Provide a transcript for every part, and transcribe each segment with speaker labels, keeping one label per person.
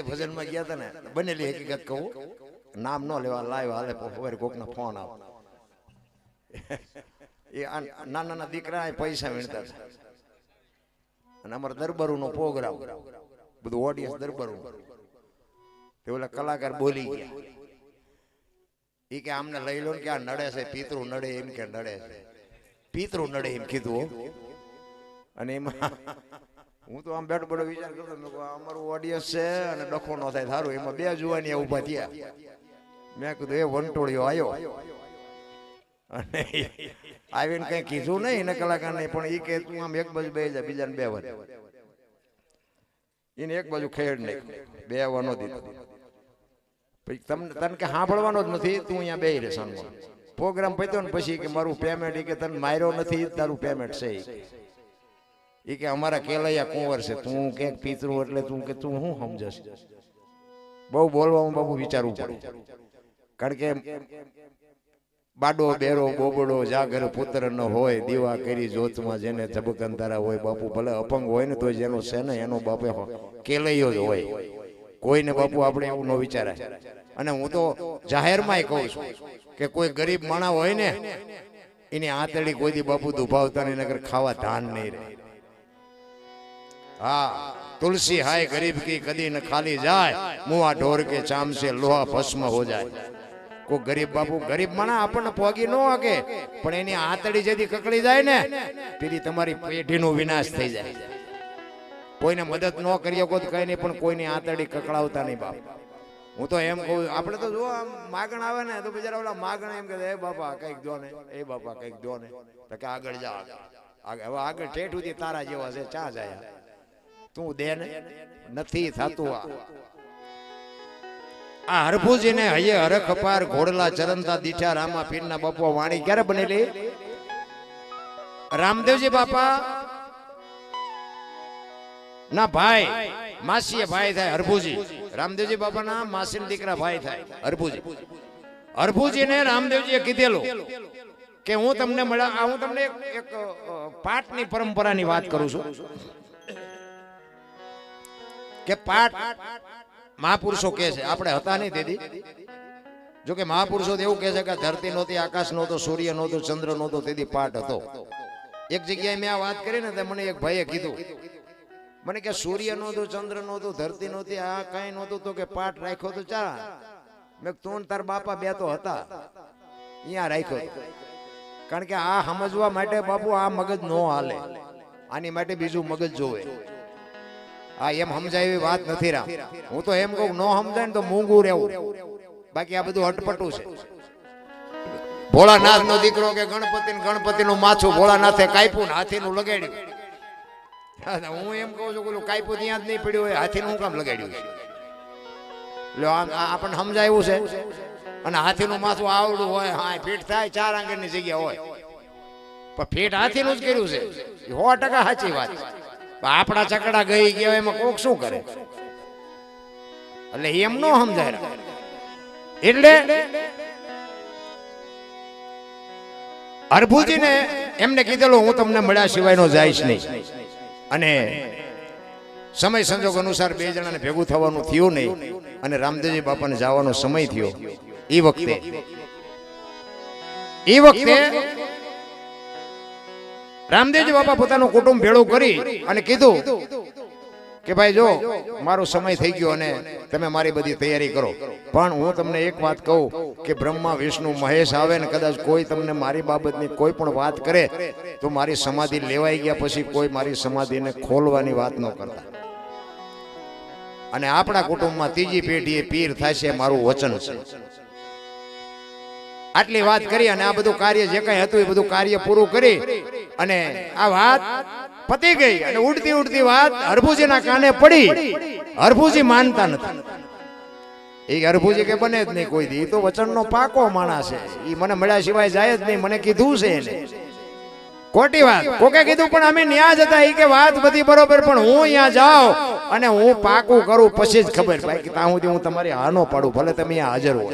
Speaker 1: ભજન માં ગયા હતા ને, બનેલી હકીકત કહું, નામ ન લેવા, લાઈવ હાલે કોક ના ફોન આવે. એ નાના નાના દીકરા પૈસા વીણતા છે અને અમારા દરબારું નો પ્રોગ્રામ, બધું ઓડિયન્સ દરબારું. તે ઓલા કલાકાર બોલી ગયા, એ કે આમને લઈ લો ને કે આ નડે છે, પિતૃ નડે એમ કે નડે છે, પિતૃ નડે એમ કીધું. અને એમાં હું તો આમ બેઠો બેઠો વિચાર કરતો, અમારું ઓડિયન્સ છે અને ડખો ન થાય સારું. એમાં બે જુવાની ઉભા થયા. મેં કીધું એ વંટોળિયો આવ્યો અને આવીને કઈ કીધું નહીં એને કલાકાર નહીં, પણ એ કે તું આમ એક બાજુ બે જા, બીજાને બે વન, એને એક બાજુ ખેડ નહીં, બે વાનો દીધો. પછી તને કે સાંભળવાનો જ નથી, તું અહીંયા બે રે સાંભળ. પ્રોગ્રામ પત્યો ને પછી કે મારું પેમેન્ટ, કે તને માર્યો નથી, તારું પેમેન્ટ છે. એ કે અમારા કેલૈયા કુંવર છે, તું કે પિતૃ એટલે તું કે તું શું સમજશ? બહુ બોલવામાં બાબુ વિચારવું પડે, કારણ કે બાડો બેરો બોબડો જાગર પુત્ર ન હોય, દીવા કરી જોતમાં જેને ઝબકંતારા હોય. બાપુ ભલે અપંગ હોય ને તો જેનો છે ને એનો બાપે કેલૈયો જ હોય. કોઈને બાપુ આપણે એવું ન વિચારાય. અને હું તો જાહેરમાં કહું છું કે કોઈ ગરીબ માણસ હોય ને એની આંતળી કોઈ બાપુ દુભાવતા નહીં, નગર ખાવા ધાન નહીં રહે. હા, તુલસી હાય ગરીબ કી કદી ન ખાલી જાય, મુआ ઢોર કે ચામ से लोहा भस्म हो जाए. કોઈ ગરીબ બાપુ ગરીબ માણા આપણને પોગી ન શકે, પણ એની આંતળી જેથી કકડી જાય ને તેથી તમારી પેઢીનો વિનાશ થઈ જાય. કોઈને મદદ ન કરી શકો તો કઈ નહીં, પણ કોઈની આંતળી કકડાવતા નહીં બાપ. હું તો એમ કહું, આપણે તો જો આમ માગણ આવે ને તો બિચારા ઓલા માગણ એમ કે એ બાપા કઈક દો ને, એ બાપા કઈક દો ને, તો કે આગળ જા, હવે આગળ ઠેઠ સુધી તારા જેવા છે, ચા જાય તું દે ને, નથી થતું. આ હરભુજી ને હૈયે હરખ અપાર ઘોડલા ચરણતા દીઠા રામા પીરના બાપા વાણી ક્યારે બનેલી? રામદેવજી બાપા ના ભાઈ, માસીએ ભાઈ થાય હરભુજી. રામદેવજી બાપા ના માસી દીકરા ભાઈ થાય હરભુજી. હરભુજી ને રામદેવજીએ કીધેલું કે હું તમને મળ્યા, હું તમને એક પાઠની પરંપરાની વાત કરું છું કે પાઠ મહાપુરુષો કહે છે, આપણે હતા નહીં તેથી. જો કે મહાપુરુષો એવું કહે છે કે ધરતી નહોતી, આકાશ નહોતો, સૂર્ય નહોતો, ચંદ્ર નહોતો, તેથી પાઠ હતો. એક જગ્યાએ મેં આ વાત કરી ને તો મને એક ભાઈએ કીધું, મને કે સૂર્ય નહોતું, ચંદ્ર નહોતું, ધરતી નહોતી, આ કઈ નહોતું, તો કે પાઠ રાખ્યો તો ચા. મેં તું તાર બાપા બે તો હતા, અહીંયા રાખ્યો. કારણ કે આ સમજવા માટે બાપુ આ મગજ નો હાલે, આની માટે બીજું મગજ જોવે. આ એમ સમજાય એવી વાત નથી રામ. હું તો એમ કહું, નો સમજાય ને તો મૂંગું રહેવું, બાકી આ બધું અટપટું છે. ભોળાનાથ નો દીકરો કે ગણપતિ નું માછું ભોળાનાથે કાપ્યું ને હાથી નું લગાડ્યું. હું એમ કહું છું, પેલું કાપ્યું ત્યાં જ નહીં પડ્યું હોય, હાથી નું કામ લગાડ્યું છે? એટલે આપણને સમજાયું છે. અને હાથી નું માથું આવડું હોય, હા ફીટ થાય, 4 આંગળ ની જગ્યા હોય, પણ ફીટ હાથી નું જ કર્યું છે. 100% સાચી વાત. આપણા ચકડા ગઈ ગયા એમાં કોક શું કરે? એટલે એમ નો સમજાય. એટલે હરભુજી ને એમને કીધેલું હું તમને મળ્યા સિવાય નો જઈશ નહીં. અને સમય સંજોગ અનુસાર બે જણાને ભેગું થવાનું થયું નહીં, અને રામદેવજી બાપાને જવાનો સમય થયો. એ વખતે રામદેવજી બાપા પોતાનું કુટુંબ ભેળું કરી અને કીધું કે ભાઈ જો મારો સમય થઈ ગયો અને તમે મારી બધી તૈયારી કરો. પણ હું તમને એક વાત કહું કે બ્રહ્મા વિષ્ણુ મહેશ આવે ને કદાચ કોઈ તમને મારી બાબતની કોઈ પણ વાત કરે તો મારી સમાધિ લેવાઈ ગયા પછી કોઈ મારી સમાધિને ખોલવાની વાત ન કરતા. અને આપણા કુટુંબમાં ત્રીજી પેઢીએ પીર થશે, મારું વચન છે. આટલી વાત કરી અને આ બધું કાર્ય જે કઈ હતું એ બધું કાર્ય પૂરું કરી અને આ વાત પતી ગઈ. અને ઉડતી ઉડતી વાત હરભુજીના કાને પડી. હરભુજી માનતા નથી. એ હરભુજી કે બને જ નહીં કોઈ દી, તો વચનનો પાકો માણસ છે, એ મને મળ્યા સિવાય જાય જ નહીં, મને કીધું છે એને. ખોટી વાત કોકે કીધું, પણ અમે ન્યા જ હતા. એ કે વાત બધી બરોબર, પણ હું અહીંયા જાઉં અને હું પાકું કરું પછી જ ખબર પડે કે ત્યાં સુધી હું તમારી હાનો પાડું, ભલે તમે અહીંયા હાજર હો.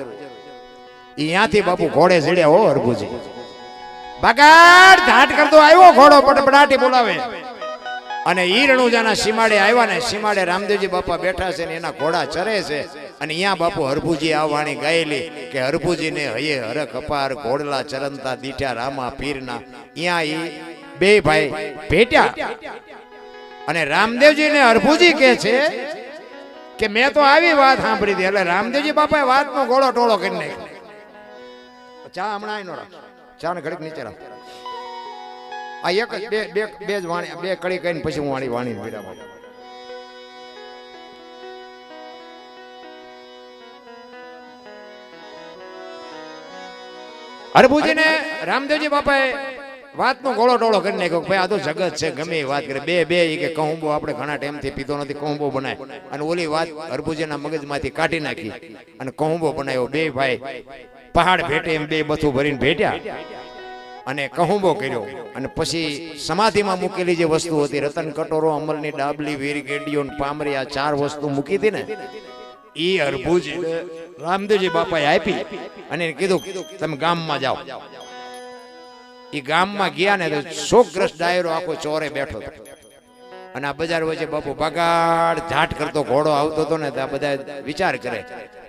Speaker 1: અહીંયાથી બાપુ ઘોડે ચડ્યા હો હરભુજી. બગાડ ધાટ કરતો આવ્યો ઘોડો, પટપટાટી બોલાવે. અને ઈ રણુજાના સીમાડે આવ્યા ને સીમાડે રામદેવજી બાપા બેઠા છે ને એના ઘોડા ચરે છે અને અહીંયા બાપુ હરભુજી આ વાણી ગાયેલી કે હરભુજીને હયે હરખ અપાર ઘોડલા ચરંતા દીઠા રામા પીરના અહીંયા ઈ બે ભાઈ ભેટ્યા અને રામદેવજીને હરભુજી કહે છે કે મેં તો આવી વાત સાંભળી હતી એટલે રામદેવજી બાપાએ વાતનો ગોળો ટોળો કરી નાખ્યો ચા હમણાં આઈનો રાખ ચા ને ઘડીક નીચે રાખ આ એક બે જ વાણી બે કડી કહીને પછી હું વાણી વિરામ હરભુજીને રામદેવજી બાપાએ વાતનો ગોળો ટોળો કરી નાખ્યો ભાઈ આ તો જગત છે ગમે એ વાત કરે બે કે કહુંબો આપણે ઘણા ટાઈમથી પીતો નથી કહુંબો બનાય અને ઓલી વાત હરભુજીના મગજમાંથી કાઢી નાખી અને કહુંબો બનાવ્યો બે ભાઈ પહાડ ભેટે એમ બે બથું ભરીને ભેટ્યા અને કહુંબો કર્યો અને પછી સમાધિમાં મૂકેલી જે વસ્તુ હતી રતન કટોરો અમલની ડાબલી વીર ગેડીઓ પામરી આ ચાર વસ્તુ મૂકી હતી ને એ હરભુજી રામદેવજી બાપાએ આપી અને કીધું તમે ગામમાં જાઓ એ ગામમાં ગયા ને તો શોકગ્રસ્ત ડાયરો આખો ચોરે બેઠો હતો અને આ બજાર વચ્ચે બાપુ બગાડ ઝાટ કરતો ઘોડો આવતો હતો ને ત્યાં બધા વિચાર કરે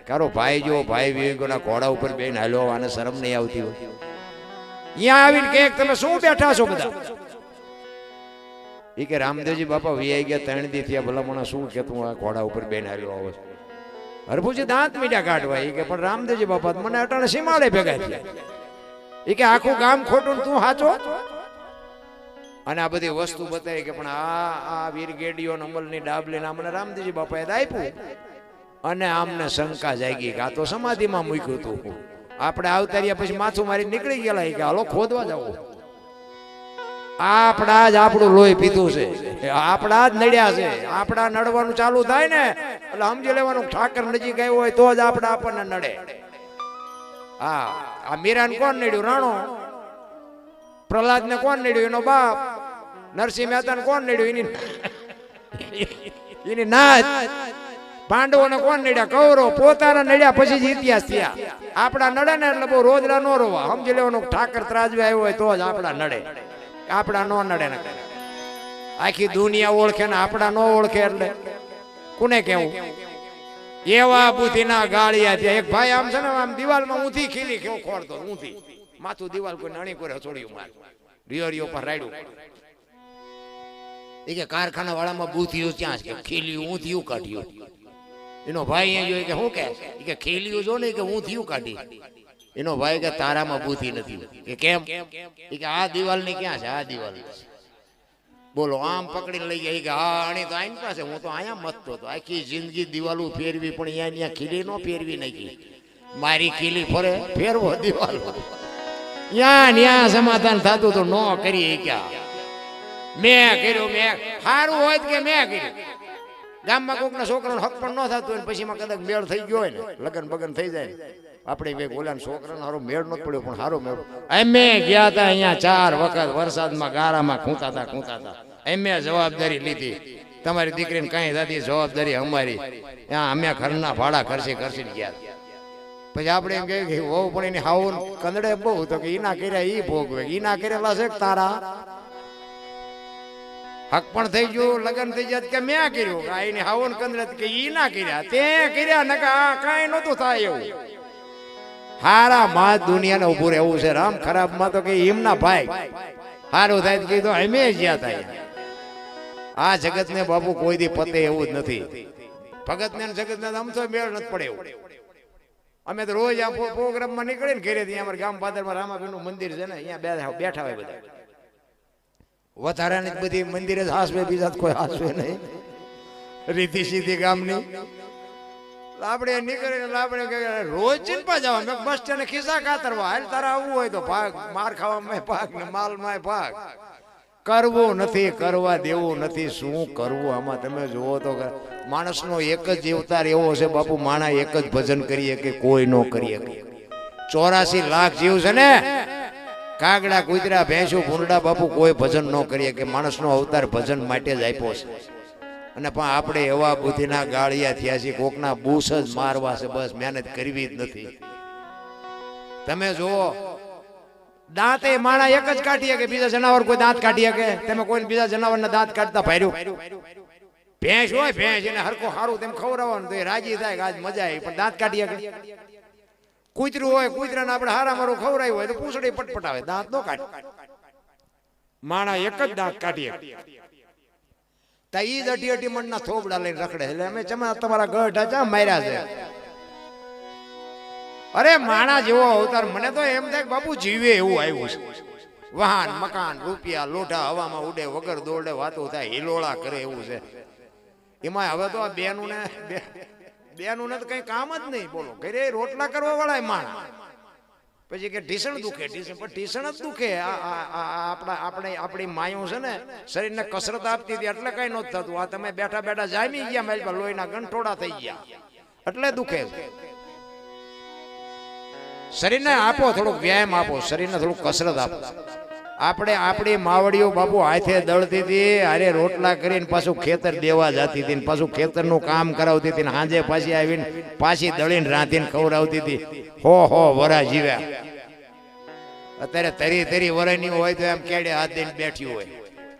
Speaker 1: કારો ભાઈ જો ભાઈ વિવેકોના ઘોડા ઉપર બેન હાલ્યો આને શરમ નહીં આવતી હોય અહીંયા આવીને કે તમે શું બેઠા છો બધા એ કે રામદેવજી બાપા વીઆઈ ગયા 3 દી થયા ભલામણા શું કે તું આ ઘોડા ઉપર બેન હાલ્યો આવો હરભુજી દાંત મીઠા કાઢવા એ કે પણ રામદેવજી બાપા મને અટાણે સીમાડે ભેગા થયા એ કે આખું ગામ ખોટું તું સાચો અને આ બધી વસ્તુ બતાવી કે પણ આ વીર ગેડીઓ અમલની ડાબલી ના મને રામદેવજી બાપાએ આપ્યું અને આમને શંકા જાગી કે આ તો સમાધિમાં મૂક્યું હતું આપણે આવતાર્યા પછી માથું મારી નીકળી ગયેલા કે હાલો ખોદવા જવું આપણા જ આપણું લોહી પીધું છે આપણા જ નડ્યા છે આપણા નડવાનું ચાલુ થાય ને એટલે સમજી લેવાનું ઠાકર નજીક આવ્યો હોય તો જ આપણા આપણને નડે હા આ મીરાને કોણ નડ્યું રાણો પ્રહલાદ ને કોણ નડ્યું એનો બાપ નરસિંહ મહેતા ને કોણ નડ્યું એની નાત પાંડવોને કોણ નડ્યા કૌરવ પોતાના નડ્યા પછી જ ઇતિહાસ થયા આપણા નડે ને એટલે બહુ રોજડા નો રોવા સમજી લેવાનું ઠાકર ત્રાજવે આવ્યો હોય તો જ આપણા નડે આપણા નો નડે ને આખી દુનિયા ઓળખે ને આપણા નો ઓળખે એટલે કોને કેવું એવા બુદ્ધિના ગાળિયા થયા એક ભાઈ આમ છે ને આમ દિવાલમાં ઊંધી ખીલી કેવો ખોડતો ઊંધી માથું દિવાલ કોઈ નાની કોઈ છોડ્યું માર રિયોરિયો પર રાડ્યું એ કે કારખાના વાળામાં બુદ્ધિયું ત્યાં છે ખીલ્યું ઊંધિયું કાઢ્યું એનો ભાઈ અહીંયા જોઈ કે શું કે ખીલ્યું જો ને કે ઊંધિયું કાઢી એનો ભાઈ કે તારામાં બુદ્ધિ નથી કે કેમ કે આ દિવાલ ની ક્યાં છે આ દિવાલ બોલો આમ પકડીને લઈ ગયા કે હા આની તો આઈન પાસે હું તો અહીંયા મતતો હતો આખી જિંદગી દિવાલો ફેરવી પણ અહીંયા ખીલી નો ફેરવી નાખી મારી ખીલી ફરે ફેરવો દિવાલ ન્યા સમાધાન થતું તો નો કરીએ ક્યાં મેં કર્યું મેં સારું હોય કે મેં કર્યું ગામમાં કોકના છોકરાનો હક પણ ન થતું હોય પછી કદાચ મેળ થઈ ગયો હોય ને લગન બગન થઈ જાય આપણે બે બોલ્યા છોકરાનો સારો મેળ નો પડ્યો પણ સારો મેળ અમે ગયા હતા અહીંયા 4 વખત વરસાદમાં ગારામાં ખૂંતાતા અમે જવાબદારી લીધી તમારી દીકરીને કઈ થતી જવાબદારી અમારી ત્યાં અમે ઘરના ભાડા ખર્ચી ગયા પછી આપણે એમ કહ્યું કે વહુ પણ એની હાવું કંદડે બહુ તો કે ઈના કર્યા ઈ ભોગવે ઈના કરેલા છે તારા હક પણ થઈ ગયું લગન થઈ જાય કે મેં કર્યું એની હાવું કંદડે કે ઈના કર્યા તે કર્યા નકા કાંઈ નહોતું થાય એવું હારા માં દુનિયાને ઉભું રહેવું છે રામ ખરાબ માં તો કે એમના ભાઈ હારું થાય તો કીધું અમે જ્યાં થાય આ જગત ને બાપુ કોઈ દી પતે એવું જ નથી ભગત ને જગત ને આમ તો મેળ નથી પડે એવું અમે તો રોજ આ પ્રોગ્રામમાં નીકળીને ઘરે અમારા ગામ પાદરમાં રામાપીરનું મંદિર છે ને અહીંયા બેઠા હોય બધા વધારાની બધી મંદિરે જ હાસવે બીજા કોઈ હાસવે નહીં રીતિ સીધી ગામની આપણે નીકળીને આપણે રોજ ચિંપા જવા બસ સ્ટેન્ડ ખિસ્સા કાતરવા હાલ તારા આવવું હોય તો ભાગ માર ખાવામાં ભાગ ને માલમાં ભાગ કરવું નથી કરવા દેવું નથી શું કરવું આમાં તમે જુઓ તો માણસનો એક જ અવતાર એવો છે બાપુ માણા એક જ ભજન કરીએ કે કોઈ નો કરીએ 84 લાખ જીવ છે ને કાગડા કૂતરા ભેંસું ભૂંડા બાપુ કોઈ ભજન ન કરીએ કે માણસનો અવતાર ભજન માટે જ આપ્યો છે અને પણ આપણે એવા બુદ્ધિના ગાળિયા થયા છે કોકના બૂસ જ મારવા છે બસ મહેનત કરવી જ નથી તમે જુઓ દાંત એ માણા એક જ કાઢીએ કે બીજા જનાવર કોઈ દાંત કાઢીએ કે તમે કોઈ બીજા જનાવરના દાંત કાઢતા ભાર્યું? ભેંસ હોય, ભેંસ એને હરખું સારું તેમ ખવડાવવાનું તો એ રાજી થાય કે આજ મજા આવી, પણ દાંત કાઢીએ કે? કૂતરું હોય, કૂતરાને આપણે હારા મારું ખવડાવ્યું હોય તો પૂંછડી પટપટાવે, દાંત નો કાઢે. માણા એક જ દાંત કાઢીએ. તા ઈ જ અઢી મણના થોબડા લઈને રખડે. એટલે અમે ચમા તમારા ગઢા ચા માર્યા છે. અરે માણા જેવો અવતાર, મને તો એમ થાય બાપુ જીવે એવું આવ્યું છે. વાહન, મકાન, રૂપિયા, લોઢા હવામાં ઉડે, વગર દોડે વાતો થાય, હિલોળા કરે એવું છે. એમાં હવે તો આ બેનું ને તો કઈ કામ જ નહીં. બોલો, ઘરે રોટલા કરવા વાળા માણા, પછી કે ઢીસણ દુખે, ઢીસણ જ દુખે. આપણી માયું છે ને શરીરને કસરત આપતી હતી એટલે કઈ નહોતું થતું. આ તમે બેઠા બેઠા જામી ગયા, મારી પાસે લોહીના ગંઠોડા થઈ ગયા એટલે દુખે. શરીરને આપો થોડુંક વ્યાયામ આપો, શરીરને થોડુંક કસરત આપો. આપણી માવડીઓ બાપુ હાથે દળતી હતી, અરે રોટલા કરીને પાછું ખેતર દેવા જતી હતી, પાછું ખેતરનું કામ કરાવતી હતી, સાંજે પાછી આવીને પાછી દળીને રાંધીને ખવડાવતી હતી. હો વરા જીવ્યા. અત્યારે તરી વરાની હોય તો એમ કેડે હાથ દઈને બેઠી હોય.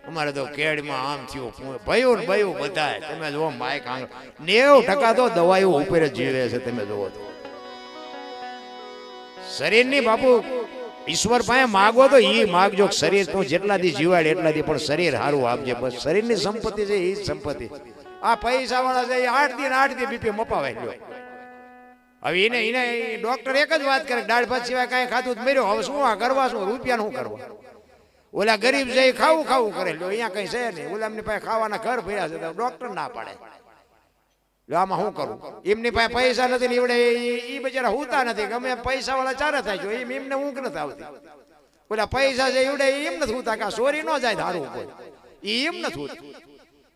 Speaker 1: અમારે તો કેડમાં આમ થયું, ભયું ને ભયું બધા. તમે જુઓ માય કાંગ 90% તો દવાઈઓ ઉપર જ જીવે છે. તમે જુઓ તો શરીરની બાપુ ઈશ્વર પાસે માગો તો ઈ માગજો, શરીર તું જેટલા દી જીવાડ એટલા દી, પણ શરીર સારું આપજે. બસ શરીરની સંપત્તિ છે એ જ સંપત્તિ. આ પૈસા વાળા છે 8 દી બીપી મપાવે લ્યો. હવે એને ડોક્ટર એક જ વાત કરે, દાળ ભાત સિવાય કાંઈ ખાધું મર્યો. હવે શું આ કરવા, શું રૂપિયા શું કરવા? ઓલા ગરીબ છે ખાવું કરે લ્યો, અહીંયા કઈ છે નહીં. ઓલા એમની પાસે ખાવાના ઘર ભર્યા છે, ડોક્ટર ના પાડે. આમાં શું કરું? એમની પાસે પૈસા નથી ને એવડે ઈ બચારા હુતા નથી. ગમે પૈસા વાળા ચારે થાય જો એમને ઊંઘ નથી આવતી. ઓલા પૈસા છે એવડે એમ નથી હુતા, કે સોરી ન જાય ધારું કોઈ, એમ નથી હોતું.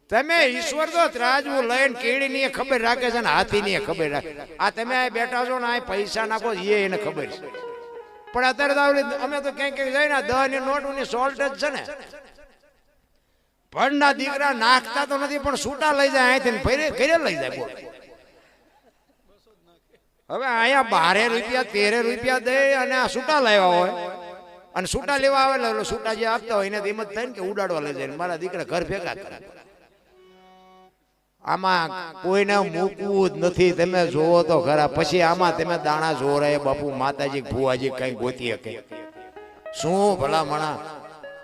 Speaker 1: તમે ઈશ્વર તો ત્રાજવું લઈને કેળી ની ખબર રાખે છે ને હાથી ની ખબર રાખે. આ તમે આ બેઠા છો ને આ પૈસા નાખો એને ખબર છે, પણ અત્યારે તો અમે તો ક્યાંક જાય ને 10 ની નોટ ની શોર્ટેજ છે ને. ભણના દીકરા નાખતા તો નથી, પણ છૂટા લઈ જાય અહીંથી ઘરે લઈ જાય. બોલ, હવે અહીંયા 12 રૂપિયા 13 રૂપિયા દે અને આ છૂટા લાવ્યા હોય, અને છૂટા લેવા આવે એટલે છૂટા જે આપતા હોય એને એમ જ થાય ને કે ઉડાડવા લઈ જાય. મારા દીકરા ઘર ભેગા કરે. આમાં કોઈને મૂકવું જ નથી. તમે જોવો તો ખરા. પછી આમાં તમે દાણા જોરાય બાપુ, માતાજી ભુવાજી કઈ ગોતી શકે શું? ભલા મણા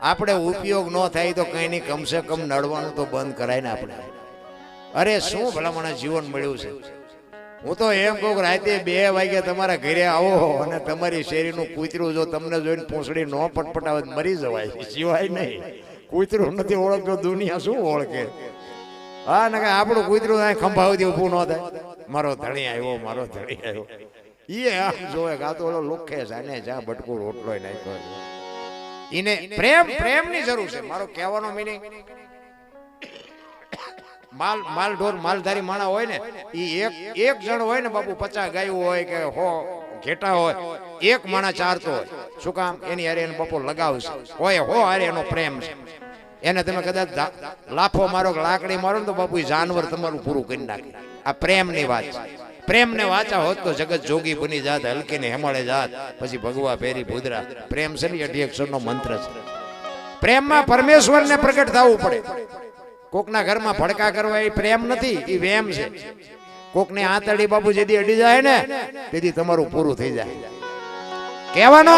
Speaker 1: આપણે ઉપયોગ ન થાય તો કઈ નહીં, કમસે કમ નડવાનું તો બંધ કરાય ને આપણે. અરે શું ભલા મણા જીવન મળ્યું છે. હું તો એમ કહું, રાતે 2 વાગે તમારા ઘરે આવો અને તમારી શેરીનું કૂતરું જો તમને જોઈને પૂંછડી ન પટપટાવે મરી જવાય, સિવાય નહીં. કૂતરું નથી ઓળખતો, દુનિયા શું ઓળખે? હા ને આપણું કૂતરું ખંભાવતી ઊભું ન થાય, મારો ધણી આવ્યો, મારો ધણી આવ્યો. એ આમ જોવે કે આ તો ઓલો લુખે છે ને જ્યાં બટકું રોટલો નાખ્યો. એને પ્રેમની જરૂર છે. મારો કહેવાનો મિનિંગ, માલ ઢોર માલધારી માણા હોય ને, એ એક જણ હોય ને બાપુ, 50 ગાયું હોય કે 100 ઘેટા હોય, એક માણા ચારતો હોય. શું કામ? એની હારે એને બાપુ લગાવશે હોય, હારે એનો પ્રેમ છે. એને તમે કદાચ લાફો મારો, લાકડી મારો ને તો બાપુ જાનવર તમારું પૂરું કરી નાખે. આ પ્રેમની વાત છે. પ્રેમને વાંચા હોત તો જગત જોગી બની જાત, હલકી ને હેમાળે જાત, પછી ભગવા ફેરી ભૂદરા. પ્રેમ છે ને 80 અક્ષરનો મંત્ર છે. પ્રેમમાં પરમેશ્વરને પ્રગટ થવું પડે. કોકના ઘરમાં ભડકા કરવા એ પ્રેમ નથી, એ વેમ છે. કોકને આંતળી બાપુ જેથી અડી જાય ને તેથી તમારું પૂરું થઈ જાય. કહેવાનો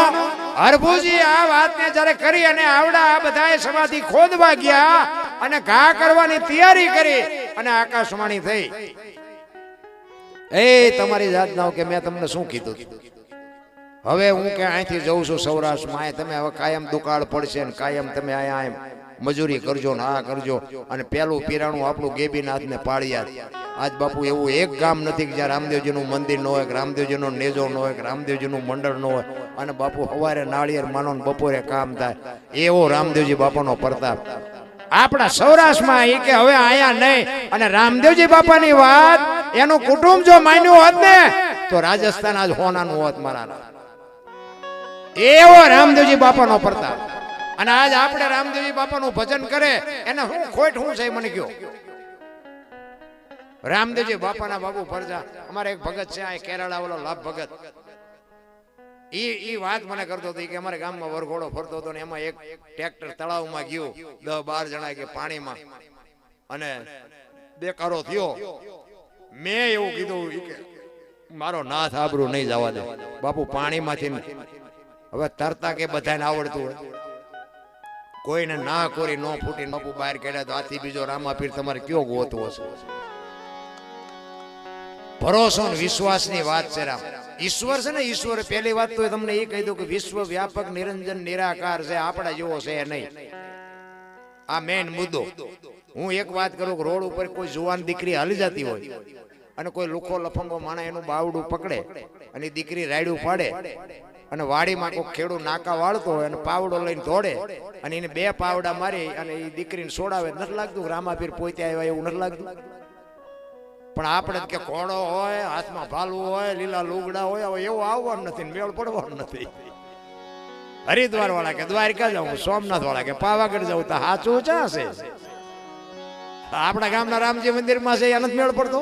Speaker 1: હરભુજી આ વાતને જ્યારે કરી અને આવડા આ બધાએ સમાધિ ખોદવા ગયા અને ઘા કરવાની તૈયારી કરી અને આકાશવાણી થઈ. એ તમારી જાત ના કે મેં તમને શું કીધું? હવે હું કે અહીંથી જઉં છું સૌરાષ્ટ્રમાં, તમે હવે કાયમ દુકાળ પડશે ને કાયમ તમે અહીંયા મજૂરી કરજો ને આ કરજો. અને પેલું પીરાણું આપણું ગેબીનાથ ને પાળિયાદ. આજ બાપુ એવું એક ગામ નથી કે જ્યાં રામદેવજીનું મંદિર ન હોય, કે રામદેવજીનો નેજો ન હોય, કે રામદેવજીનું મંડળ ન હોય. અને બાપુ સવારે નાળિયેર માનો ને બપોરે કામ થાય, એવો રામદેવજી બાપાનો પ્રતાપ આપણા સૌરાષ્ટ્રમાં. એ કે હવે આયા નહીં. અને રામદેવજી બાપાની વાત એનું કુટુંબ જો માન્યું હોત ને તો રાજસ્થાન આજ હોનાનું હોત મારા. એવો રામદેવજી બાપાનો પ્રતાપ. અને આજ આપણે રામદેવજી બાપાનું ભજન કરે એને શું ખોટ શું છે મને કયો? રામદેવજી બાપાના બાબુ ફરજા. અમારે એક ભગત છે આ કેરાળા વાળો લાભ ભગત, ઈ વાત મને કરતો હતો કે અમારા ગામમાં વરઘોડો ફરતો હતો ને એમાં એક ટ્રેક્ટર તળાવમાં ગયું 10-12 જણા કે પાણીમાં અને દેકારો થયો. મેં એવું કીધું કે મારો નાથ આબરૂ નહીં જવા દે બાપુ, પાણીમાંથી હવે તરતા કે બધાને આવડતું હોય, કોઈને ના કોરી નો ફૂટીને બાપુ બહાર કાઢ્યા તો આથી બીજો રામાપીર તમારે કયો ગોતવો હશે? ભરોસો ને વિશ્વાસની વાત છે રામ. ઈશ્વર છે ને, ઈશ્વર પહેલી વાત તો તમને એ કહી દઉં કે વિશ્વ વ્યાપક નિરંજન નિરાકાર છે, આપણા જેવો છે નહીં. આ મેઇન મુદ્દો. હું એક વાત કરું કે રોડ ઉપર કોઈ જુવાન દીકરી હાલી જતી હોય અને કોઈ લુખો લફંગો માણા એનું બાવડું પકડે અને દીકરી રાયડું પાડે અને વાડીમાં કોઈ ખેડૂત નાકા વાળતો હોય અને પાવડો લઈને દોડે અને એને 2 પાવડા મારી અને એ દીકરીને છોડાવે, નથી લાગતું રામાપીર પોતે આવ્યા એવું નથી લાગતું? પણ આપણે કે ઘોડો હોય, હાથમાં ભાલું હોય, લીલા લુગડા હોય, હવે એવું આવવાનું નથી, મેળ પડવાનું નથી. હરિદ્વાર વાળા કે દ્વારકા જાઉં, સોમનાથ વાળા કે પાવાગઢ જાઉં, તો સાચું ક્યાં છે? આપણા ગામના રામજી મંદિરમાં છે એનો મેળ પડતો?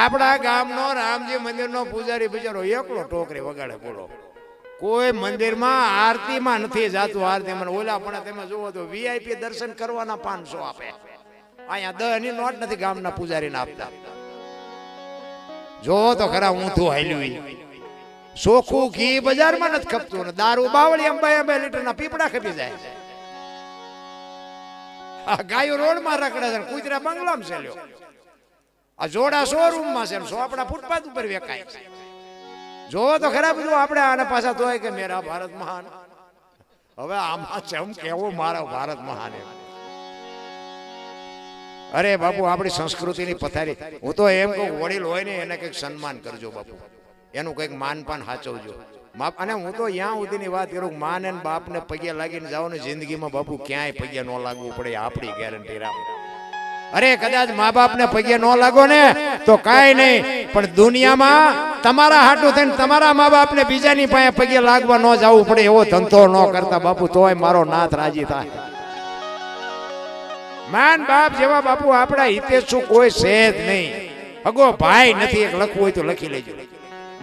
Speaker 1: આપણા ગામનો રામજી મંદિરનો પૂજારી બિચારો એકલો ટોકરી વગાડે, બોલો. કોઈ મંદિરમાં આરતીમાં નથી જાતું. આરતીમાં ઓલા પણ તમે જુઓ તો વીઆઈપી દર્શન કરવાના 500 આપે. અહીંયા 10 ની નોટ નથી ગામના પૂજારીને આપતા. જો તો ખરા ઊંધું હાલ્યું. ચોખ્ખું ઘી બજારમાં નથી ખપતું ને દારૂ બાવળી 2 લીટરના પીપડા ખપી જાય. આ ગાયો રોડમાં રખડે છે, કુતરા બંગલામાં છે લ્યો. આ જોડા શોરૂમમાં છે, સોપડા ફૂટપાથ ઉપર વેકાય છે. જો તો ખરા બધું આપણે આને પાછા તોય કે મેરા ભારત મહાન. હવે આમાં ચમ કેવું મારા ભારત મહાન. અરે બાપુ, આપણી સંસ્કૃતિની પથારી. હું તો એમ કહું વડીલ હોય ને એને કંઈક સન્માન કરજો બાપુ, એનું કંઈક માનપાન સાચવજો. અને હું તો ત્યાં સુધીની વાત કરું, માને બાપને પગે લાગીને જાઓ ને જિંદગીમાં બાપુ ક્યાંય પગે ન લાગવું પડે, આપણી ગેરંટી રામ. અરે કદાચ મા બાપને પગે ન લાગો ને તો કાંઈ નહીં, પણ દુનિયામાં તમારા હાટું થઈને તમારા મા બાપને બીજાની પાસે પગે લાગવા ન જવું પડે એવો ધંધો ન કરતા બાપુ, તોય મારો નાથ રાજી થાય. માન બાપ જેવા બાપુ આપણા હિતેશુ કોઈ છે જ નહીં. અગો ભાઈ નથી એક લખવું હોય તો લખી લેજો.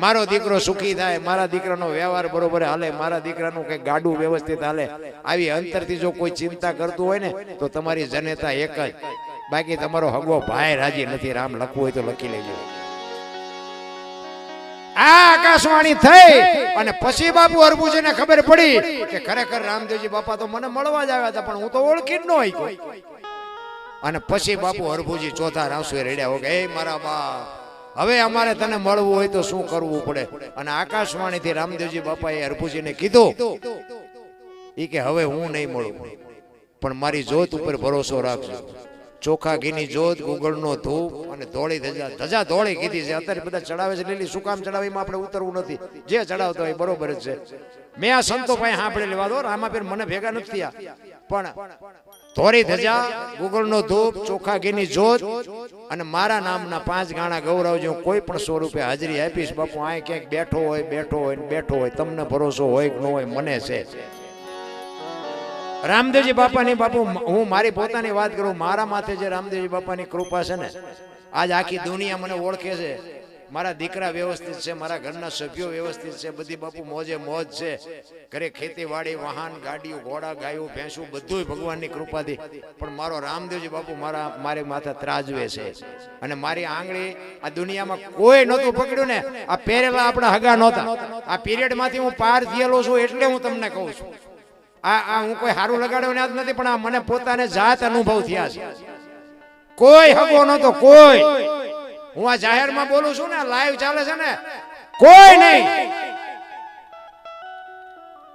Speaker 1: મારો દીકરો સુખી થાય, મારા દીકરાનો વ્યવહાર બરોબર હાલે, મારા દીકરાનું કઈ ગાડું વ્યવસ્થિત હાલે, આવી અંતરથી જો કોઈ ચિંતા કરતું હોય ને તો તમારી જનેતા એક જ. બાકી તમારો હગવો ભાઈ રાજી નથી. રામ લખવું હોય તો લખી લેજો. આ આકાશવાણી થઈ અને પછી બાપુ અરબુજીને ખબર પડી કે ખરેખર રામદેવજી બાપા તો મને મળવા જ આવ્યા હતા, પણ હું તો ઓળખી જ ન હોય. અને પછી બાપુ હરભુજી ચોથા રાવસુએ રેડ્યા, કે એ મારા બા, હવે અમારે તને મળવું હોય તો શું કરવું પડે? અને આકાશવાણીથી રામદેવજી બાપાએ હરભુજીને કીધું ઈ કે હવે હું નહીં મળું, પણ મારી જોત ઉપર ભરોસો રાખજો. ચોખા ઘીની જોત, ગુગળનો ધૂપ અને ધોળી ધજા ધોળી કીધી છે. અત્યારે બધા ચડાવે છે લીલી, શું કામ ચડાવે એમાં આપણે ઉતરવું નથી. જે ચડાવતો હોય બરોબર જ છે. મેં આ સંતો પાસે સાંભળેલી વાતો, રામાપીર મને ભેગા નથી થયા, પણ ધોળી ધજા, ગુગળનો ધૂપ, ચોખા ઘીની જોત અને મારા નામના 5 ગાણા ગૌરવજો. કોઈ પણ સ્વરૂપે હાજરી આપીશ બાપુ. આ ક્યાંક બેઠો હોય, તમને ભરોસો હોય કે ન હોય, મને છે. રામદેવજી બાપાની બાપુ, હું મારી પોતાની વાત કરું, મારા માથે જે રામદેવજી બાપાની કૃપા છે ને, આજ આખી દુનિયા મને ઓળખે છે. મારા દીકરા વ્યવસ્થિત છે, મારા ઘરના સભ્યો વ્યવસ્થિત છે, બધી બાપુ મોજે મોજ છે. ઘરે ખેતીવાડી, વાહન, ગાડીઓ, ઘોડા, ગાયો, ભેંસું બધું ભગવાનની કૃપાથી. પણ મારો રામદેવજી બાપુ મારી માથે ત્રાજવે છે. અને મારી આંગળી આ દુનિયામાં કોઈ નહોતું પકડ્યું ને, આ પહેરેલા આપણા હગા નહોતા. આ પીરિયડ માંથી હું પાર થયેલો છું એટલે હું તમને કહું છું. આ હું કોઈ સારું લગાડ્યો ને નથી, પણ આ મને પોતાને જાત અનુભવ થયા છે. કોઈ હગો નહોતો, કોઈ. હું આ જાહેરમાં બોલું છું ને, લાઈવ ચાલે છે ને, કોઈ નહીં.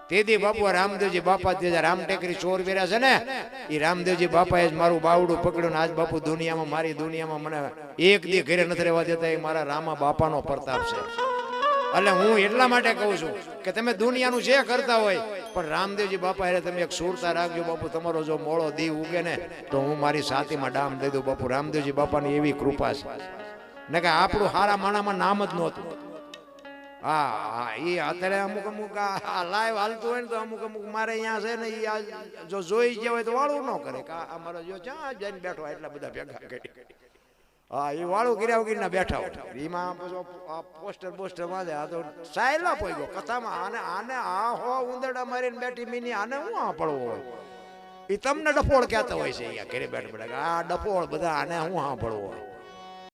Speaker 1: તેથી બાપુ રામદેવજી બાપા જે રામટેકરી ચોર વેરા છે ને, એ રામદેવજી બાપાએ જ મારું બાવડું પકડ્યું ને આજ બાપુ દુનિયામાં, મારી દુનિયામાં મને એક દી ઘરે નથી રહેવા દેતા. એ મારા રામા બાપાનો પ્રતાપ છે. એટલે હું એટલા માટે કહું છું કે તમે દુનિયાનું જે કરતા હોય, પણ રામદેવજી બાપા એટલે તમે એક સુરતા રાખજો બાપુ. તમારો જો મોળો દી ઉગે ને તો હું મારી સાતીમાં ડામ દઈ દઉં બાપુ. રામદેવજી બાપાની એવી કૃપા છે ને કે આપણું હારા માણામાં નામ જ નહોતું. હા, એ અત્યારે અમુક આ લાઈવ હાલતું હોય ને તો અમુક મારે અહીંયા છે ને, જો જોઈ ગયા હોય તો વાળું ન કરે કે અમારો જો ક્યાં જઈને બેઠો એટલા બધા ભેગા કરી. હા એ વાળું કર્યા વગરના બેઠા હોય એમાં આ પોસ્ટર માં આ તો સાયલા પોઈ ગયો કથામાં આને આને આ હો ઉંદરડા મારીને બેઠી મીની આને હું આ પડવો હોય એ તમને ડફોળ કહેતા હોય છે અહીંયા ઘરે બેઠ બેઠા આ ડફોળ બધા આને હું હા પડવો હોય